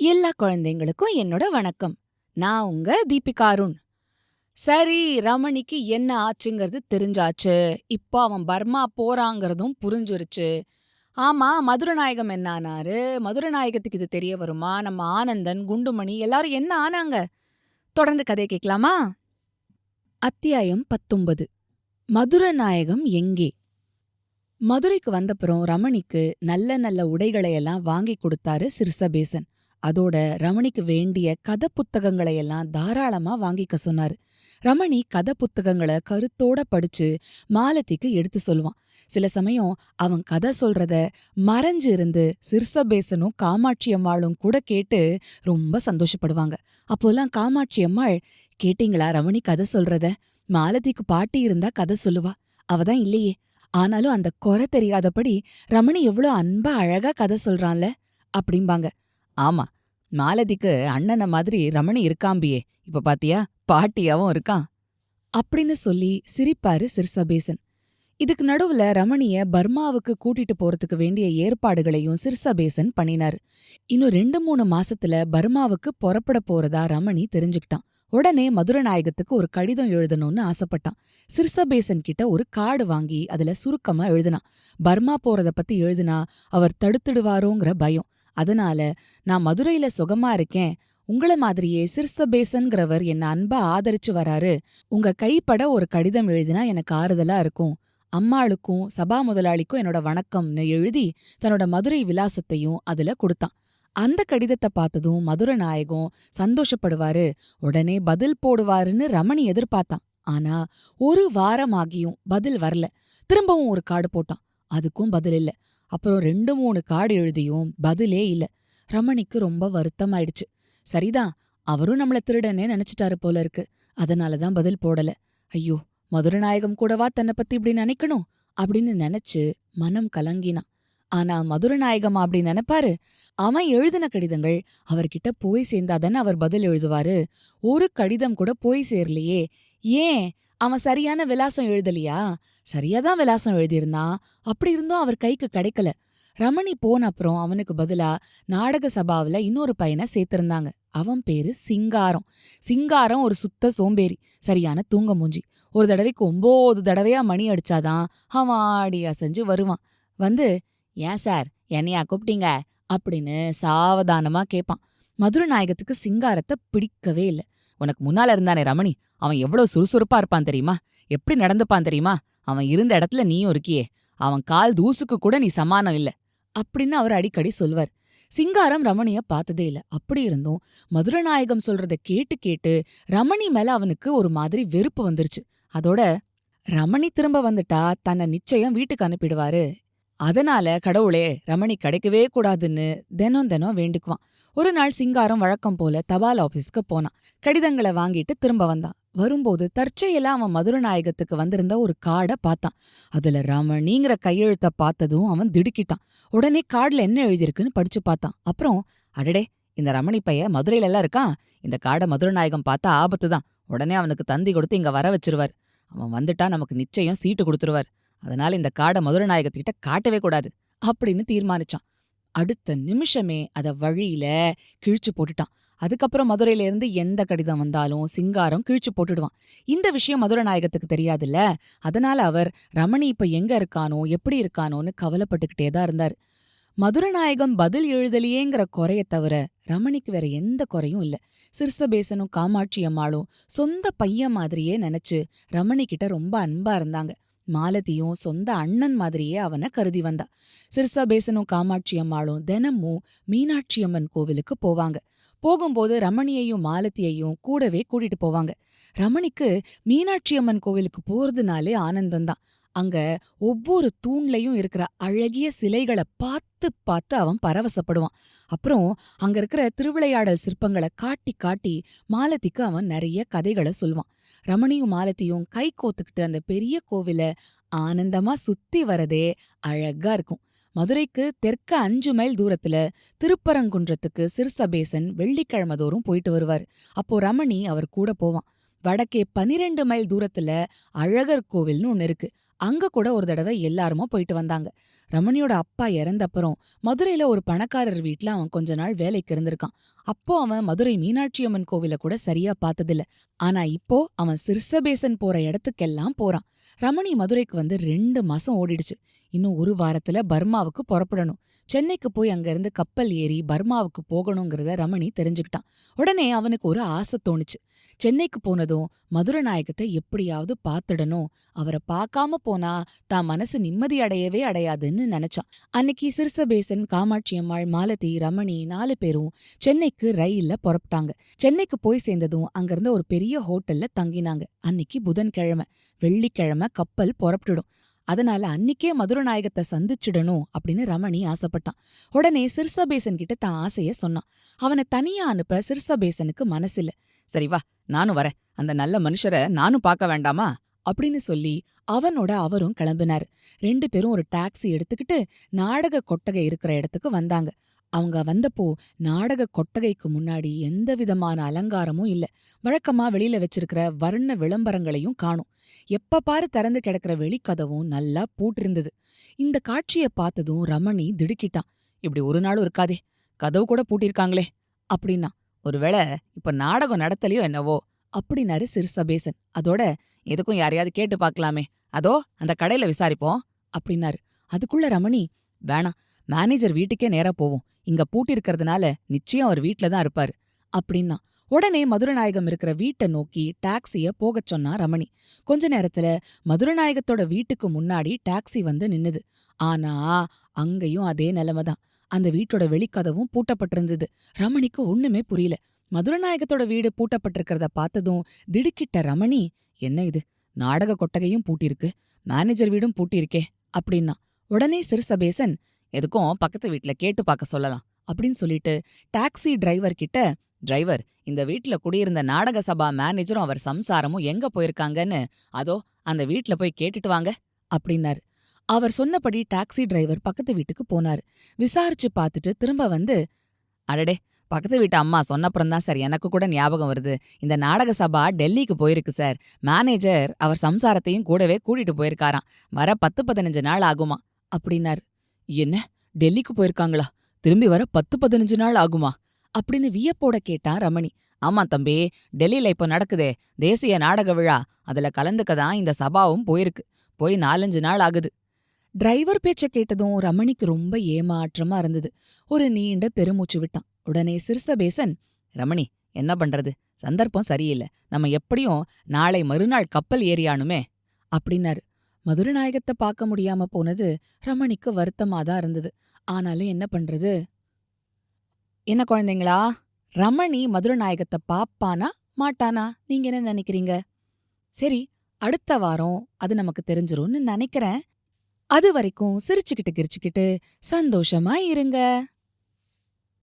எல்லா குழந்தைங்களுக்கும் என்னோட வணக்கம். நான் உங்க தீபிகா அருண். சரி, ரமணிக்கு என்ன ஆச்சுங்கிறது தெரிஞ்சாச்சு. இப்போ அவன் பர்மா போறாங்கிறதும் புரிஞ்சிருச்சு. ஆமா, மதுரநாயகம் என்ன ஆனாரு? மதுரநாயகத்துக்கு இது தெரிய வருமா? நம்ம ஆனந்தன், குண்டுமணி எல்லாரும் என்ன ஆனாங்க? தொடர்ந்து கதைய கேட்கலாமா? அத்தியாயம் 19. மதுரநாயகம் எங்கே? மதுரைக்கு வந்தப்புறம் ரமணிக்கு நல்ல நல்ல உடைகளையெல்லாம் வாங்கி கொடுத்தாரு சிறுசபேசன். அதோட ரமணிக்கு வேண்டிய கதை புத்தகங்களையெல்லாம் தாராளமா வாங்கிக்க சொன்னாரு. ரமணி கதை புத்தகங்களை கருத்தோட படிச்சு மாலதிக்கு எடுத்து சொல்லுவான். சில சமயம் அவன் கதை சொல்றத மறைஞ்சு இருந்து சிறுசபேசனும் காமாட்சி அம்மாளும் கூட கேட்டு ரொம்ப சந்தோஷப்படுவாங்க. அப்போல்லாம் காமாட்சி அம்மாள், கேட்டீங்களா ரமணி கதை சொல்றத? மாலதிக்கு பாட்டி இருந்தா கதை சொல்லுவா, அவதான் இல்லையே. ஆனாலும் அந்த குறை தெரியாதபடி ரமணி எவ்வளோ அன்பா அழகா கதை சொல்றான்ல அப்படிம்பாங்க. ஆமா, மாலதிக்கு அண்ணன மாதிரி ரமணி இருக்காம்பியே, இப்ப பாத்தியா, பாட்டியாவும் இருக்கான் அப்படின்னு சொல்லி சிரிப்பாரு சிறுசபேசன். இதுக்கு நடுவுல ரமணிய பர்மாவுக்கு கூட்டிட்டு போறதுக்கு வேண்டிய ஏற்பாடுகளையும் சிறுசபேசன் பண்ணினாரு. இன்னும் 2-3 மாசத்துல பர்மாவுக்கு புறப்பட போறதா ரமணி தெரிஞ்சுக்கிட்டான். உடனே மதுரநாயகத்துக்கு ஒரு கடிதம் எழுதணும்னு ஆசைப்பட்டான். சிறுசபேசன் கிட்ட ஒரு கார்டு வாங்கி அதுல சுருக்கமா எழுதினான். பர்மா போறத பத்தி எழுதினா அவர் தடுத்துடுவாரோங்கிற பயம். அதனால, நான் மதுரையில சுகமா இருக்கேன், உங்கள மாதிரியே சிறுசபேசன்கிறவர் என்ன அன்பா ஆதரிச்சு வராரு, உங்க கைப்பட ஒரு கடிதம் எழுதினா எனக்கு ஆறுதலா இருக்கும். அம்மாளுக்கும் சபா முதலாளிக்கும் என்னோட வணக்கம்னு எழுதி தன்னோட மதுரை விலாசத்தையும் அதுல கொடுத்தான். அந்த கடிதத்தை பார்த்ததும் மதுரநாயகம் சந்தோஷப்படுவாரு, உடனே பதில் போடுவாருன்னு ரமணி எதிர்பார்த்தான். ஆனா ஒரு வாரம் ஆகியும் பதில் வரல. திரும்பவும் ஒரு கார்டு போட்டான், அதுக்கும் பதில் இல்ல. அப்புறம் 2-3 கார்டு எழுதியும் பதிலே இல்ல. ரமணிக்கு ரொம்ப வருத்தமாயிடுச்சு. சரிதான், அவரும் நம்மள திருடனே நினைச்சிட்டாரு போல இருக்கு, அதனாலதான் பதில் போடல. ஐயோ, மதுரநாயகம் கூடவா தன்னை பத்தி இப்படி நினைக்கணும் அப்படின்னு நினைச்சு மனம் கலங்கினான். ஆனா மதுரநாயகமா அப்படி நினைப்பாரு? அவன் எழுதின கடிதங்கள் அவர்கிட்ட போய் சேர்ந்தாதானே அவர் பதில் எழுதுவாரு. ஒரு கடிதம் கூட போய் சேரலையே. ஏன், அவன் சரியான விலாசம் எழுதலையா? சரியாதான் விலாசம் எழுதியிருந்தான், அப்படி இருந்தும் அவர் கைக்கு கிடைக்கல. ரமணி போன அப்புறம் அவனுக்கு பதிலா நாடக சபாவுல இன்னொரு பையனை சேர்த்திருந்தாங்க. அவன் பேரு சிங்காரம். சிங்காரம் ஒரு சுத்த சோம்பேறி, சரியான தூங்க மூஞ்சி. ஒரு தடவைக்கு 9 தடவையா மணி அடிச்சாதான் அவன் ஆடி அசைஞ்சு வருவான். வந்து, ஏன் சார், என்னையா கூப்பிட்டீங்க அப்படின்னு சாவதானமா கேட்பான். மதுரநாயகத்துக்கு சிங்காரத்தை பிடிக்கவே இல்ல. உனக்கு முன்னால இருந்தானே ரமணி, அவன் எவ்வளவு சுறுசுறுப்பா இருப்பான் தெரியுமா? எப்படி நடந்துப்பான் தெரியுமா? அவன் இருந்த இடத்துல நீயும் இருக்கியே, அவன் கால் தூசுக்கு கூட நீ சமானம் இல்ல அப்படின்னு அவர் அடிக்கடி சொல்வார். சிங்காரம் ரமணிய பார்த்ததே இல்ல. அப்படி இருந்தும் மதுரநாயகம் சொல்றத கேட்டு கேட்டு ரமணி மேல அவனுக்கு ஒரு மாதிரி வெறுப்பு வந்துருச்சு. அதோட ரமணி திரும்ப வந்துட்டா தன்னை நிச்சயம் வீட்டுக்கு அனுப்பிடுவாரு. அதனால கடவுளே, ரமணி கிடைக்கவே கூடாதுன்னு தினம் தினம் வேண்டிக்குவான். ஒரு நாள் சிங்காரம் வழக்கம் போல தபால் ஆபீஸ்க்கு போனான். கடிதங்களை வாங்கிட்டு திரும்ப வந்தான். வரும்போது தற்செயலா அவன் மதுரநாயகத்துக்கு வந்திருந்த ஒரு கார்டை பார்த்தான். அதுல ரமணிங்கிற கையெழுத்த பார்த்ததும் அவன் திடுக்கிட்டான். உடனே கார்டுல என்ன எழுதியிருக்குன்னு படிச்சு பார்த்தான். அப்புறம், அடடே, இந்த ரமணி பைய மதுரையில எல்லாம் இருக்கான், இந்த கார்டை மதுரநாயகம் பார்த்தா ஆபத்துதான், உடனே அவனுக்கு தந்தி கொடுத்து இங்க வர வச்சிருவார். அவன் வந்துட்டா நமக்கு நிச்சயம் சீட்டு கொடுத்துருவார். அதனால இந்த கார்டை மதுரநாயகத்துக்கிட்ட காட்டவே கூடாது அப்படின்னு தீர்மானிச்சான். அடுத்த நிமிஷமே அத வழியில கிழிச்சு போட்டுட்டான். அதுக்கப்புறம் மதுரையில இருந்து எந்த கடிதம் வந்தாலும் சிங்காரம் கிழிச்சு போட்டுடுவான். இந்த விஷயம் மதுரநாயகத்துக்கு தெரியாதுல்ல. அதனால அவர் ரமணி இப்ப எங்க இருக்கானோ எப்படி இருக்கானோன்னு கவலைப்பட்டுக்கிட்டே தான் இருந்தாரு. மதுரநாயகம் பதில் எழுதலியேங்கிற குறைய தவிர ரமணிக்கு வேற எந்த குறையும் இல்ல. சிறுசபேசனும் காமாட்சி அம்மாளும் சொந்த பையன் மாதிரியே நினைச்சு ரமணி கிட்ட ரொம்ப அன்பா இருந்தாங்க. மாலதியும் சொந்த அண்ணன் மாதிரியே அவனை கருதி வந்தா. சிறுசபேசனும் காமாட்சி அம்மாளும் தினமும் மீனாட்சி அம்மன் கோவிலுக்கு போவாங்க. போகும்போது ரமணியையும் மாலதியையும் கூடவே கூட்டிட்டு போவாங்க. ரமணிக்கு மீனாட்சி அம்மன் கோவிலுக்கு போறதுனாலே ஆனந்தம்தான். அங்க ஒவ்வொரு தூண்லயும் இருக்கிற அழகிய சிலைகளை பார்த்து பார்த்து அவன் பரவசப்படுவான். அப்புறம் அங்க இருக்கிற திருவிளையாடல் சிற்பங்களை காட்டி காட்டி மாலதிக்கு அவன் நிறைய கதைகளை சொல்வான். ரமணியும் மாலதியும் கை கோத்துக்கிட்டு அந்த பெரிய கோவில ஆனந்தமா சுத்தி வரதே அழகா இருக்கும். மதுரைக்கு தெற்க 5 மைல் தூரத்துல திருப்பரங்குன்றத்துக்கு சிறுசபேசன் வெள்ளிக்கிழமை தோறும் போயிட்டு வருவார். அப்போ ரமணி அவர் கூட போவான். வடக்கே 12 மைல் தூரத்துல அழகர் கோவில்னு ஒன்னு இருக்கு. அங்க கூட ஒரு தடவை எல்லாருமா போயிட்டு வந்தாங்க. ரமணியோட அப்பா இறந்தப்புறம் மதுரையில ஒரு பணக்காரர் வீட்ல அவன் கொஞ்ச நாள் வேலைக்கு இருந்திருக்கான். அப்போ அவன் மதுரை மீனாட்சி அம்மன் கோவில கூட சரியா பார்த்ததில்ல. ஆனா இப்போ அவன் சிர்சபேசன் போற இடத்துக்கெல்லாம் போறான். ரமணி மதுரைக்கு வந்து 2 மாசம் ஓடிடுச்சு. இன்னும் ஒரு வாரத்துல பர்மாவுக்கு புறப்படணும். சென்னைக்கு போய் அங்க இருந்து கப்பல் ஏறி பர்மாவுக்கு போகணுங்கிறத ரமணி தெரிஞ்சுக்கிட்டான். உடனே அவனுக்கு ஒரு ஆசை தோணுச்சு. சென்னைக்கு போனதும் மதுரநாயகத்தை எப்படியாவது பாத்துடணும். அவரை பார்க்காம போனா தான் மனசு நிம்மதி அடையவே அடையாதுன்னு நினைச்சான். அன்னைக்கு சிறுசபேசன், காமாட்சி அம்மாள், மாலதி, ரமணி 4 பேரும் சென்னைக்கு ரயில்ல புறப்பட்டாங்க. சென்னைக்கு போய் சேர்ந்ததும் அங்கிருந்த ஒரு பெரிய ஹோட்டல்ல தங்கினாங்க. அன்னைக்கு புதன்கிழமை. வெள்ளிக்கிழமை கப்பல் புறப்பட்டுடும். அதனால அன்னிக்கே மதுரநாயகத்தை சந்திச்சிடணும் அப்படின்னு ரமணி ஆசைப்பட்டான். உடனே சிர்சபேசன் கிட்ட தான் ஆசைய சொன்னான். அவனை தனியா அனுப்ப சிர்சபேசனுக்கு மனசில்ல. சரி வா, நானும் வரேன். அந்த நல்ல மனுஷரை நானும் பார்க்க வேண்டாமா அப்படின்னு சொல்லி அவனோட அவரும் கிளம்பினாரு. 2 பேரும் ஒரு டாக்ஸி எடுத்துக்கிட்டு நாடக கொட்டகை இருக்கிற இடத்துக்கு வந்தாங்க. அவங்க வந்தப்போ நாடக கொட்டகைக்கு முன்னாடி எந்த விதமான அலங்காரமும் இல்ல. வழக்கமா வெளியில வச்சிருக்கிற வர்ண விளம்பரங்களையும் காணும். எப்ப பாரு திறந்து கிடக்கிற வெளிக்கதவும் நல்லா பூட்டிருந்தது. இந்த காட்சிய பார்த்ததும் ரமணி திடுக்கிட்டான். இப்படி ஒரு நாளும் இருக்காதே, கதவு கூட பூட்டிருக்காங்களே அப்படின்னா. ஒருவேளை இப்ப நாடகம் நடத்தலையோ என்னவோ அப்படின்னாரு சிறுசபேசன். அதோட எதுக்கும் யாரையாவது கேட்டு பார்க்கலாமே, அதோ அந்த கடையில விசாரிப்போம் அப்படின்னாரு. அதுக்குள்ள ரமணி, வேணாம், மேனேஜர் வீட்டுக்கே நேரா போவோம். இங்க பூட்டிருக்கிறதுனால நிச்சயம் அவர் வீட்ல தான் இருப்பாரு அப்படின்னா. உடனே மதுரநாயகம் இருக்கிற வீட்டை நோக்கி டாக்ஸிய போகச் சொன்னா ரமணி. கொஞ்ச நேரத்துல மதுரநாயகத்தோட வீட்டுக்கு முன்னாடி டாக்ஸி வந்து நின்னுது. ஆனா அங்கேயும் அதே நிலைமைதான். அந்த வீட்டோட வெளிக்கதவும் பூட்டப்பட்டிருந்தது. ரமணிக்கு ஒண்ணுமே புரியல. மதுரநாயகத்தோட வீடு பூட்டப்பட்டிருக்கிறத பார்த்ததும் திடுக்கிட்ட ரமணி, என்ன இது, நாடக கொட்டகையும் பூட்டிருக்கு, மேனேஜர் வீடும் பூட்டியிருக்கே அப்படின்னா. உடனே சிறுசபேசன், எதுக்கும் பக்கத்து வீட்ல கேட்டு பார்க்க சொல்லலாம் அப்படின்னு சொல்லிட்டு டாக்ஸி டிரைவர் கிட்ட, டிரைவர், இந்த வீட்ல குடியிருந்த நாடக சபா மேனேஜரும் அவர் சம்சாரமும் எங்க போயிருக்காங்கன்னு அதோ அந்த வீட்ல போய் கேட்டுட்டு வாங்க அப்படின்னாரு. அவர் சொன்னபடி டாக்ஸி டிரைவர் பக்கத்து வீட்டுக்கு போனாரு. விசாரிச்சு பார்த்துட்டு திரும்ப வந்து, அடடே, பக்கத்து வீட்டு அம்மா சொன்னப்புறம்தான் சார் எனக்கு கூட ஞாபகம் வருது. இந்த நாடக சபா டெல்லிக்கு போயிருக்கு சார். மேனேஜர் அவர் சம்சாரத்தையும் கூடவே கூட்டிட்டு போயிருக்காராம். வர 10-15 நாள் ஆகுமா அப்படின்னாரு. என்ன, டெல்லிக்கு போயிருக்காங்களா? திரும்பி வர 10-15 நாள் ஆகுமா அப்படின்னு வியப்போட கேட்டான் ரமணி. ஆமா தம்பி, டெல்லியில இப்போ நடக்குதே தேசிய நாடக விழா, அதுல கலந்துக்கதான் இந்த சபாவும் போயிருக்கு. போய் 4-5 நாள் ஆகுது. டிரைவர் பேச்ச கேட்டதும் ரமணிக்கு ரொம்ப ஏமாற்றமா இருந்தது. ஒரு நீண்ட பெருமூச்சு விட்டான். உடனே சிறுசபேசன், ரமணி, என்ன பண்றது, சந்தர்ப்பம் சரியில்லை. நம்ம எப்படியும் நாளை மறுநாள் கப்பல் ஏறியானுமே அப்படின்னாரு. மதுரநாயகத்தை பார்க்க முடியாம போனது ரமணிக்கு வருத்தமாதான் இருந்தது. ஆனாலும் என்ன பண்றது? என்ன குழந்தைங்களா, ரமணி மதுரநாயகத்தை பாப்பானா மாட்டானா, நீங்க என்ன நினைக்கிறீங்க? சரி, அடுத்த வாரம் அது நமக்கு தெரிஞ்சிரும்னு நினைக்கிறேன். அது வரைக்கும் சிரிச்சுக்கிட்டு கிரிச்சுக்கிட்டு சந்தோஷமா இருங்க.